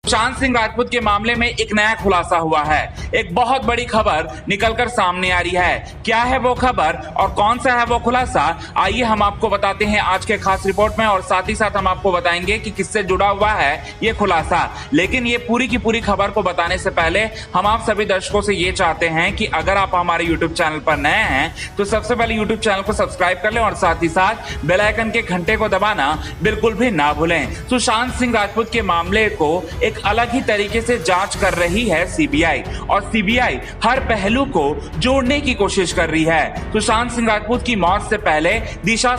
सुशांत सिंह राजपूत के मामले में एक नया खुलासा हुआ है। एक बहुत बड़ी खबर निकलकर सामने आ रही है। क्या है वो खबर और कौन सा है वो खुलासा, आइए हम आपको बताते हैं आज के खास रिपोर्ट में, और साथ ही साथ हम आपको बताएंगे कि किससे जुड़ा हुआ है ये खुलासा। लेकिन ये पूरी की पूरी खबर को बताने से पहले हम आप सभी दर्शकों से ये चाहते हैं कि अगर आप हमारे यूट्यूब चैनल पर नए हैं तो सबसे पहले यूट्यूब चैनल को सब्सक्राइब कर लें और साथ ही साथ बेल आइकन के घंटे को दबाना बिल्कुल भी ना भूलें। सुशांत सिंह राजपूत के मामले को एक अलग ही तरीके से जांच कर रही है सीबीआई, और सीबीआई हर पहलू को जोड़ने की कोशिश कर रही है। सुशांत सिंह राजपूत की मौत से पहले दिशा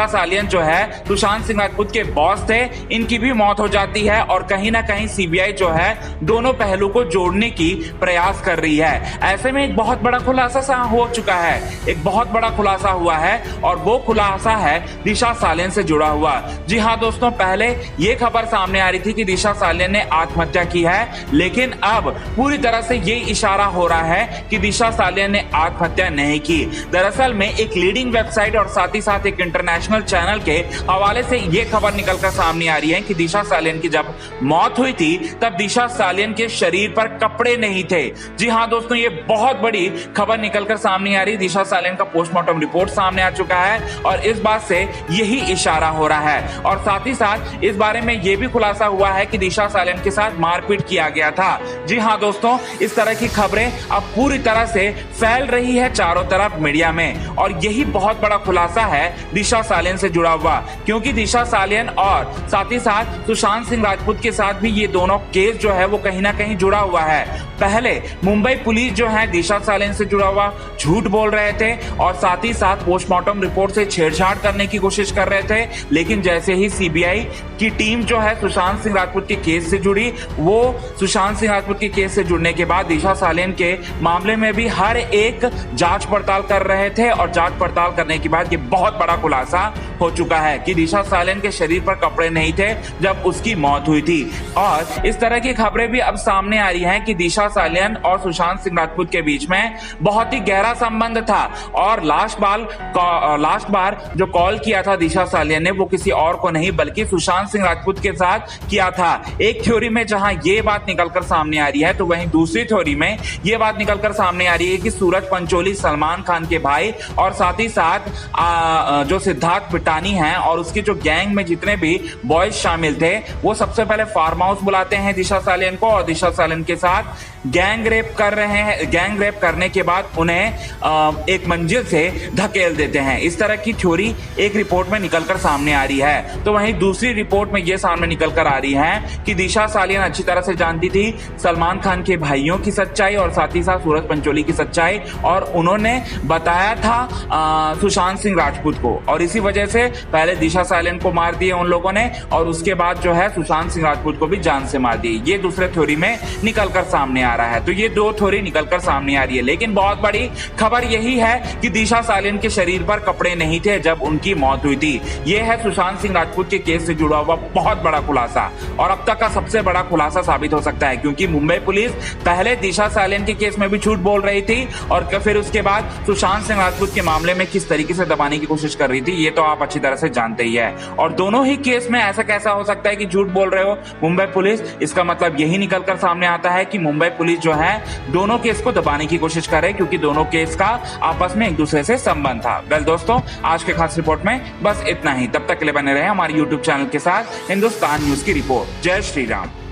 सालियन जो है सुशांत सिंह राजपूत के बॉस थे, इनकी भी मौत हो जाती है, और कहीं ना कहीं सीबीआई जो है दोनों पहलू को जोड़ने की प्रयास कर रही है। ऐसे में एक बहुत बड़ा खुलासा हो चुका है, एक बहुत बड़ा खुलासा हुआ है, और वो खुलासा है दिशा सालियन से जुड़ा हुआ। जी हाँ दोस्तों, पहले ये खबर सामने आ रही थी कि दिशा सालियन ने आत्महत्या की है, लेकिन अब पूरी तरह से ये इशारा हो रहा है कि दिशा सालियन ने आत्महत्या नहीं की। दरअसल में एक लीडिंग वेबसाइट और साथ ही साथ एक इंटरनेशनल चैनल के हवाले से ये खबर निकलकर सामने आ रही है कि दिशा सालियन की जब मौत हुई थी तब दिशा सालियन के शरीर पर कपड़े नहीं थे। जी हाँ दोस्तों, ये बहुत बड़ी खबर निकलकर सामने आ रही है। दिशा सालियन का पोस्टमार्टम रिपोर्ट सामने आ चुका है और इस बात से यही इशारा हो रहा है, और साथ ही साथ इस बारे में यह भी खुलासा हुआ है कि दिशा सालियन के साथ मारपीट किया गया था। जी हाँ दोस्तों, इस तरह की खबरें अब पूरी तरह से फैल रही है चारों तरफ मीडिया में, और यही बहुत बड़ा खुलासा है दिशा सालियन से जुड़ा हुआ, क्योंकि दिशा सालियन और साथ ही साथ सुशांत सिंह राजपूत के साथ भी ये दोनों केस जो है वो कहीं ना कहीं जुड़ा हुआ है। पहले मुंबई पुलिस जो है दिशा सालियन से जुड़ा हुआ झूठ बोल रहे थे और साथ ही साथ पोस्टमार्टम रिपोर्ट से छेड़छाड़ करने की कोशिश कर रहे थे, लेकिन जैसे ही सीबीआई की टीम जो है सुशांत सिंह राजपूत के केस से जुड़ी, वो सुशांत सिंह राजपूत के केस से जुड़ने के बाद दिशा सालियन के मामले में भी हर एक जांच पड़ताल कर रहे थे, और जांच पड़ताल करने के बाद ये बहुत बड़ा खुलासा हो चुका है कि दिशा सालियन के शरीर पर कपड़े नहीं थे जब उसकी मौत हुई थी। और इस तरह की खबरें भी अब सामने आ रही हैं कि दिशा सालियन और सुशांत सिंह राजपूत के बीच में बहुत ही गहरा संबंध था, और लास्ट बार जो कॉल किया था दिशा सालियन ने वो किसी और को नहीं बल्कि सुशांत सिंह राजपूत के साथ किया था। एक थ्योरी में जहां ये बात निकलकर सामने आ रही है, तो वहीं दूसरी थ्योरी में ये बात निकलकर सामने आ रही है कि सूरज पंचोली सलमान खान के भाई और साथ ही साथ जो सिद्धार्थ पिटानी हैं और उसके जो गैंग में जितने भी बॉयज शामिल थे, वो सबसे पहले फार्म हाउस बुलाते हैं दिशा सालियन को और दिशा सालियन के साथ गैंग रेप कर रहे हैं। गैंग रेप करने के बाद उन्हें एक मंजिल से धकेल देते हैं। इस तरह की थ्योरी एक रिपोर्ट में निकलकर सामने आ रही है। तो वहीं दूसरी रिपोर्ट में यह सामने निकलकर आ रही है कि दिशा सालियन अच्छी तरह से जानती थी सलमान खान के भाइयों की सच्चाई और साथ ही साथ सूरज पंचोली की सच्चाई, और उन्होंने बताया था सुशांत सिंह राजपूत को, और इसी वजह से पहले दिशा सालियन को मार दिए उन लोगों ने, और उसके बाद जो है सुशांत सिंह राजपूत को भी जान से मार दिए। ये दूसरे थ्योरी में निकलकर सामने आ रहा है। तो ये दो थ्योरी निकलकर सामने आ रही है, लेकिन बहुत बड़ी खबर यही है कि दिशा सालियन के शरीर पर कपड़े नहीं थे जब उनकी मौत हुई थी। ये है सुशांत सिंह राजपूत के केस से जुड़ा हुआ बहुत बड़ा खुलासा, और अब तक का सबसे बड़ा खुलासा साबित हो सकता है, क्योंकि मुंबई पुलिस पहले दिशा सालियन के केस में भी झूठ बोल रही थी, और फिर उसके बाद सुशांत सिंह राजपूत के मामले में किस तरीके से दबाने की कोशिश कर रही थी, ये तो आप अच्छी तरह से जानते ही है। और दोनों ही केस में ऐसा कैसा हो सकता है कि झूठ बोल रहे हो मुंबई पुलिस? इसका मतलब यही निकलकर सामने आता है कि मुंबई पुलिस जो है दोनों केस को दबाने की कोशिश कर रहे हैं, क्योंकि दोनों केस का आपस में एक दूसरे से संबंध था। वेल दोस्तों, आज के खास रिपोर्ट में बस इतना ही। तब तक के लिए बने रहे हमारे यूट्यूब चैनल के साथ। हिंदुस्तान न्यूज की रिपोर्ट। जय श्री राम।